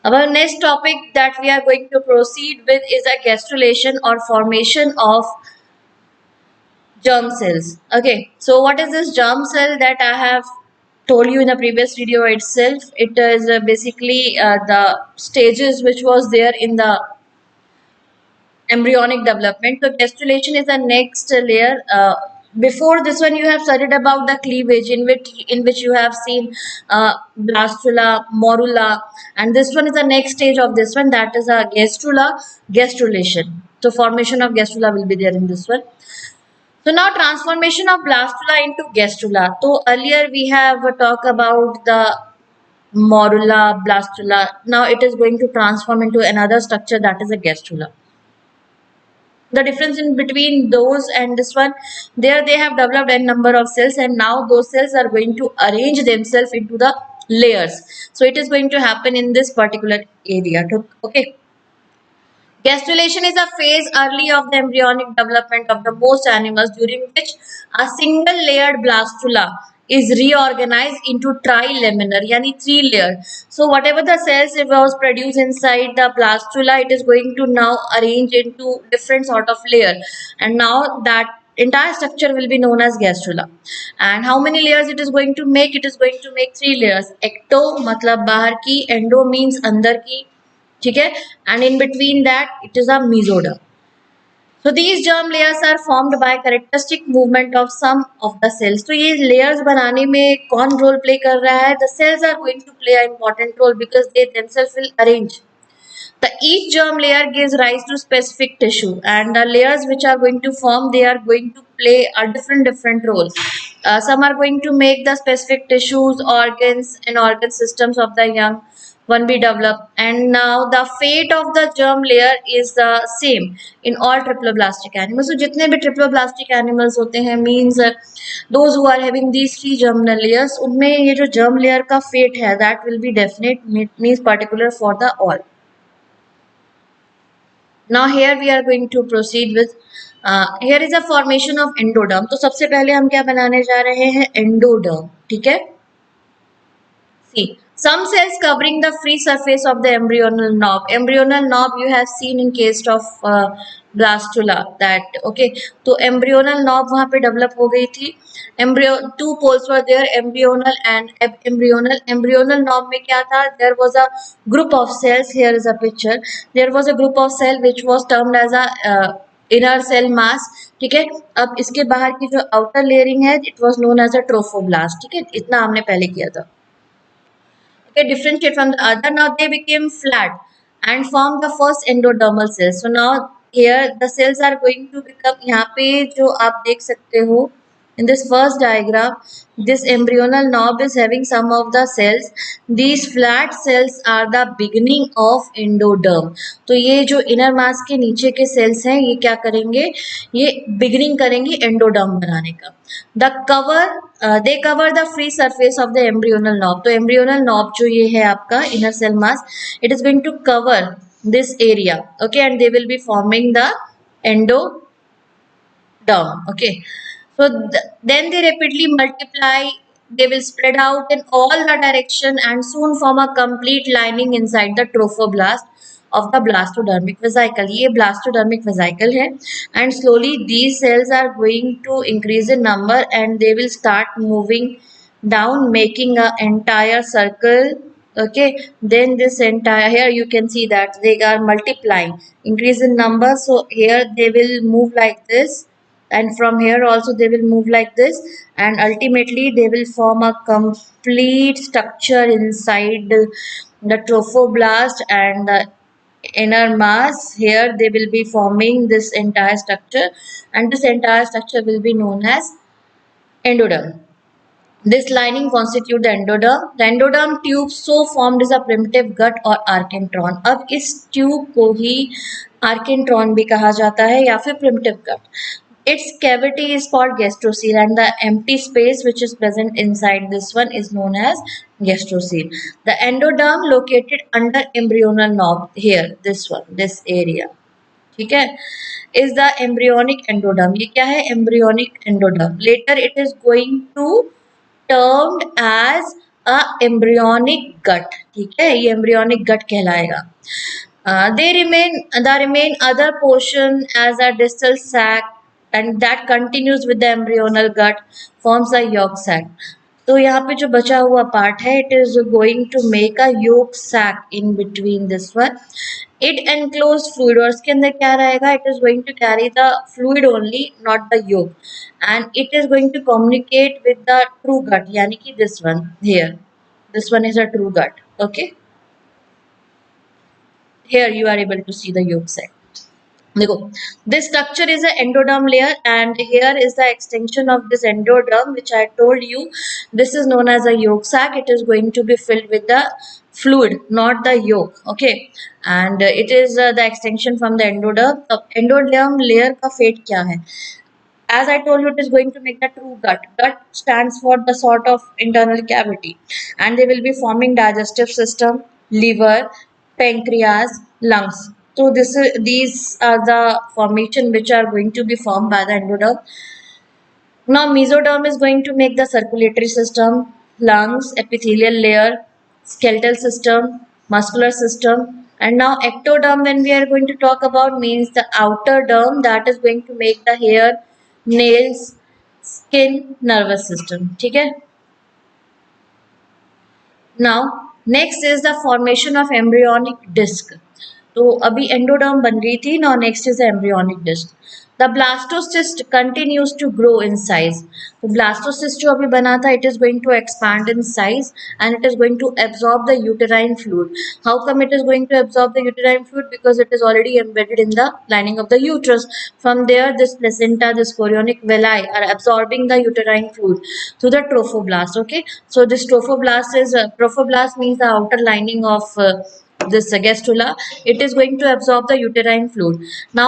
Our next topic that we are going to proceed with is a gastrulation or formation of germ cells. Okay, so what is this germ cell that I have told you in the previous video itself? It is basically the stages which was there in the embryonic development. So gastrulation is the next layer. Before this one, you have studied about the cleavage in which you have seen blastula, morula, and this one is the next stage of this one, that is a gastrulation. So formation of gastrula will be there in this one. So now transformation of blastula into gastrula. So earlier we have talked about the morula, blastula. Now it is going to transform into another structure, that is a gastrula. The difference in between those and this one, there they have developed a number of cells, and now those cells are going to arrange themselves into the layers. So it is going to happen in this particular area. Okay, gastrulation is a phase early of the embryonic development of the most animals, during which a single layered blastula is reorganized into trilaminar, yani three layer. So whatever the cells it was produced inside the blastula, it is going to now arrange into different sort of layer, and now that entire structure will be known as gastrula. And how many layers it is going to make? It is going to make three layers. Ecto matlab bahar ki, endo means अंदर की, ठीक है, and in between that it is a mesoderm. So these germ layers are formed by characteristic movement of some of the cells. तो ये layers बनाने में कौन role play कर रहा है? The cells are going to play an important role because they themselves will arrange. The each germ layer gives rise to specific tissue, and the layers which are going to form, they are going to play a different role. Some are going to make the specific tissues, organs and organ systems of the young one be developed. And now the fate of the germ layer is the same in all triploblastic animals. So जितने भी triploblastic animals होते हैं, means those who are having these three germinal layers, उनमें ये जो germ layer का fate है, that will be definite, means particular for the all. Now here we are going to proceed with here is a formation of endoderm. तो सबसे पहले हम क्या बनाने जा रहे हैं? एंडोडर्म. ठीक है, see, some cells covering the free surface of the embryonal knob. Embryonal knob you have seen in case of blastula. That okay. तो embryonal knob वहाँ पे develop हो गई थी. Two poles were there, embryonal and embryonal. Embryonal knob में क्या था? There was a group of cells. Here is a picture. There was a group of cell which was termed as a inner cell mass. ठीक है, अब इसके बाहर की जो outer layering है, it was known as a trophoblast. ठीक है, इतना हमने पहले किया था. Okay, differentiate from the other. Now they became flat and formed the first endodermal cells. So now here the cells are going to become, यहाँ पे जो आप देख सकते हो in this first diagram, this embryonal knob is having some of the cells. These flat cells are the beginning of endoderm. तो ये जो inner mass के नीचे के cells हैं, ये क्या करेंगे? ये beginning करेंगे endoderm बनाने का. The cover they cover the free surface of the embryonal knob. तो embryonal knob जो ये है आपका inner cell mass, it is going to cover this area. Okay, and they will be forming the endoderm. Okay. So then they rapidly multiply, they will spread out in all the direction and soon form a complete lining inside the trophoblast of the blastodermic vesicle. ये blastodermic vesicle है, and slowly these cells are going to increase in number and they will start moving down, making an entire circle. Okay, then this entire, here you can see that they are multiplying, increase in number. So here they will move like this, and from here also they will move like this, and ultimately they will form a complete structure inside the trophoblast and the inner mass. Here they will be forming this entire structure, and this entire structure will be known as endoderm. This lining constitute the endoderm. The endoderm tube so formed is a primitive gut or archentron. अब इस tube को ही archentron भी कहा जाता है या फिर primitive gut. Its cavity is called gastrocele, and the empty space which is present inside this one is known as gastrocele. The endoderm located under embryonal knob, here this one, this area, ठीक है, is the embryonic endoderm. ये क्या है? Embryonic endoderm. Later it is going to termed as a embryonic gut, ठीक है, ये embryonic गट कहलाएगा. They remain the remain other portion as a distal sac and that continues with the embryonal gut forms a yolk sac. तो यहाँ पे जो बचा हुआ पार्ट है it is going to make a yolk sac in between this one. It enclosed fluid और इसके अंदर क्या रहेगा? It is going to carry the fluid only, not the yolk, and it is going to communicate with the true gut यानी कि this one here. This one is a true gut. Okay. Here you are able to see the yolk sac. देखो, this structure is an endoderm layer and here is the extension of this endoderm which I told you. This is known as a yolk sac. It is going to be filled with the fluid, not the yolk. Okay, and it is the extension from the endoderm. The endoderm layer का fate क्या है? As I told you, it is going to make the true gut. Gut stands for the sort of internal cavity, and they will be forming digestive system, liver, pancreas, lungs. So these are the formation which are going to be formed by the endoderm. Now mesoderm is going to make the circulatory system, lungs, epithelial layer, skeletal system, muscular system. And now ectoderm, when we are going to talk about, means the outer derm that is going to make the hair, nails, skin, nervous system. ठीक है? Now next is the formation of embryonic disc. तो अभी endoderm बन गई थी. Now next is embryonic disc. The blastocyst continues to grow in size. तो blastocyst जो अभी बना था it is going to expand in size and it is going to absorb the uterine fluid. How come it is going to absorb the uterine fluid? Because it is already embedded in the lining of the uterus. From there this placenta, this chorionic villi are absorbing the uterine fluid through the trophoblast. Okay, so this trophoblast is trophoblast means the outer lining of this gastrula. It is going to absorb the uterine fluid. Now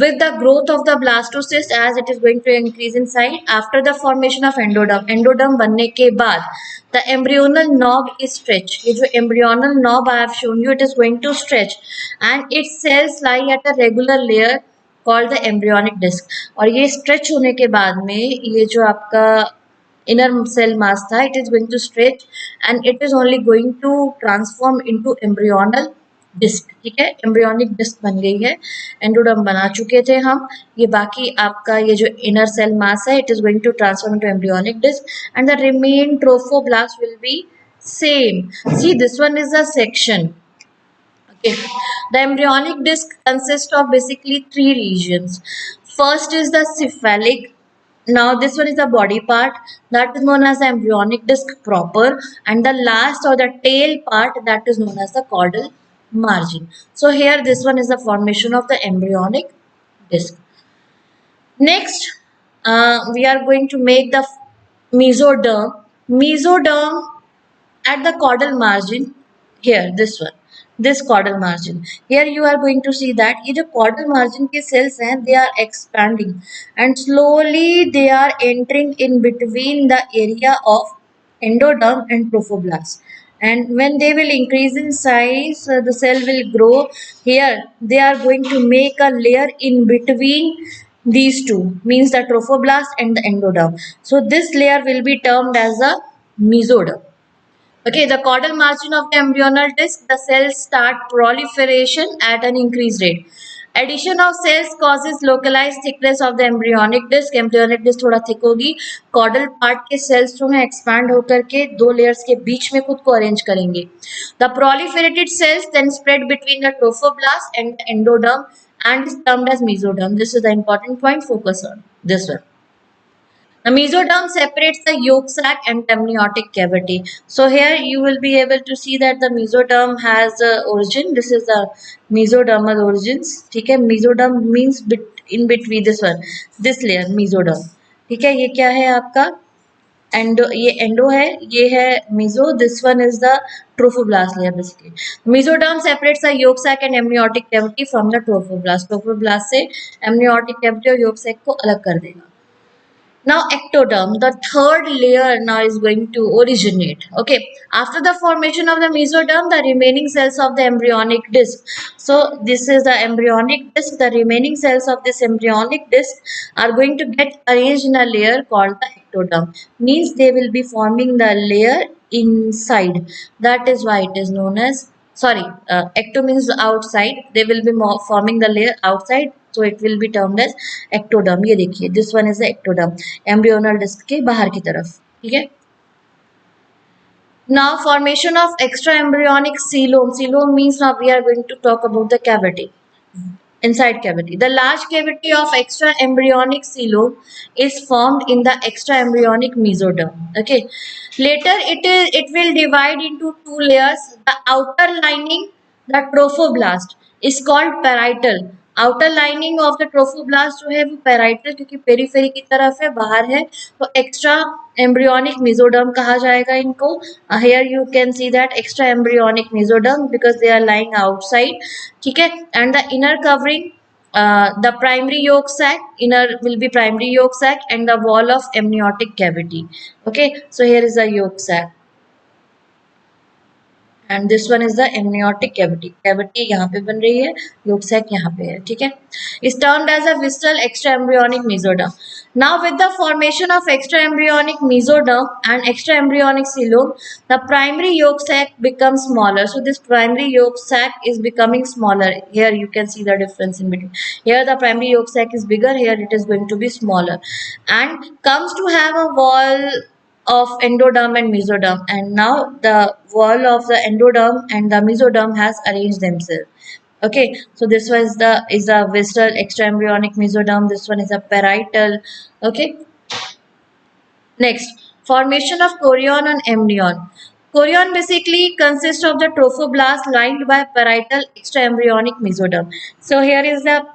with the growth of the blastocyst, as it is going to increase in size, after the formation of endoderm बनने के बाद the embryonal knob is stretched. ये जो embryonal knob I have shown you, it is going to stretch and its cells lie at a regular layer called the embryonic disc. और ये stretch होने के बाद में ये जो आपका inner cell mass था, it is going to stretch and it is only going to transform into embryonal disc. ठीक है, एम्ब्रियोनिक डिस्क बन गई है. एंडोडर्म बना चुके थे हम. ये बाकी आपका ये जो इनर सेल मास है it is going to transform into embryonic disc and the remain trophoblast will be same. See this one is a section. Okay, the embryonic disc consists of basically three regions. First is the cephalic. Now this one is the body part that is known as the embryonic disc proper, and the last or the tail part that is known as the caudal margin. So here this one is the formation of the embryonic disc. Next, we are going to make the mesoderm. Mesoderm at the caudal margin. Here this one, this caudal margin. Here you are going to see that ये जो caudal margin के cells हैं they are expanding and slowly they are entering in between the area of endoderm and trophoblast. And when they will increase in size, the cell will grow. Here they are going to make a layer in between these two, means the trophoblast and the endoderm. So this layer will be termed as a mesoderm. Okay, the caudal margin of the embryonal disc, the cells start proliferation at an increased rate. Addition of cells causes localized thickness of the embryonic disc. Embryonic disc थोड़ा thick होगी. Caudal part के cells जो हैं expand होकर के दो layers के बीच में खुद को arrange करेंगे. The proliferated cells then spread between the trophoblast and the endoderm and is termed as mesoderm. This is the important point. Focus on this one. The mesoderm separates the yolk sac and amniotic cavity. So here you will be able to see that the mesoderm has origin. This is the mesodermal origins. ठीक है, mesoderm means in between this one, this layer mesoderm. ठीक है, ये क्या है आपका endo, ये endo है, ये है meso. This one is the trophoblast layer basically. Mesoderm separates the yolk sac and amniotic cavity from the trophoblast. Trophoblast से amniotic cavity और yolk sac को अलग कर देगा. Now ectoderm, the third layer now is going to originate. Okay, after the formation of the mesoderm, the remaining cells of the embryonic disc. So this is the embryonic disc. The remaining cells of this embryonic disc are going to get arranged in a layer called the ectoderm. Means they will be forming the layer inside. That is why it is known as, sorry, ecto means outside. They will be more forming the layer outside, so it will be termed as ectoderm. ये देखिए, this one is the ectoderm, embryonal disc के बाहर की तरफ, ठीक है. Now formation of extra embryonic coelom. Coelom means now we are going to talk about the cavity. Inside cavity. The large cavity of extra embryonic coelom is formed in the extra embryonic mesoderm. Okay. Later it will divide into two layers. The outer lining, the trophoblast, is called parietal. Outer lining of the trophoblast जो है वो parietal, क्योंकि periphery की तरफ है, बाहर है, तो एक्स्ट्रा एम्ब्रियोनिक मेसोडर्म कहा जाएगा इनको. Here you can see that extra embryonic mesoderm because they are lying outside, ठीक है. And the inner covering the primary yolk sac, inner will be primary yolk sac and the wall of amniotic cavity. Okay, so here is the yolk sac and this one is the amniotic cavity. Cavity यहाँ पे बन रही है, yolk sac यहाँ पे है, ठीक है. Is termed as a visceral extraembryonic mesoderm. Now with the formation of extraembryonic mesoderm and extraembryonic coelom, the primary yolk sac becomes smaller. So this primary yolk sac is becoming smaller. Here you can see the difference in between. Here the primary yolk sac is bigger. Here it is going to be smaller, and comes to have a wall of endoderm and mesoderm, and now the wall of the endoderm and the mesoderm has arranged themselves. Okay, so this was the is a visceral extraembryonic mesoderm, this one is a parietal. Okay, next, formation of chorion and amnion. Chorion basically consists of the trophoblast lined by parietal extraembryonic mesoderm. So here is the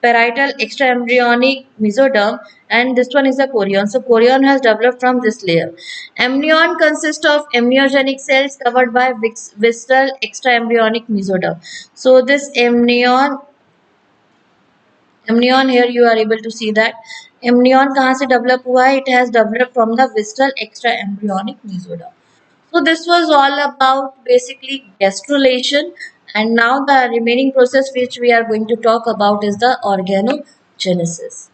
parietal extraembryonic mesoderm and this one is the chorion. So chorion has developed from this layer. Amnion consists of amniogenic cells covered by visceral extraembryonic mesoderm. So this amnion here you are able to see that amnion कहाँ से develop हुआ है? It has developed from the visceral extraembryonic mesoderm. So this was all about basically gastrulation, and now the remaining process which we are going to talk about is the organogenesis.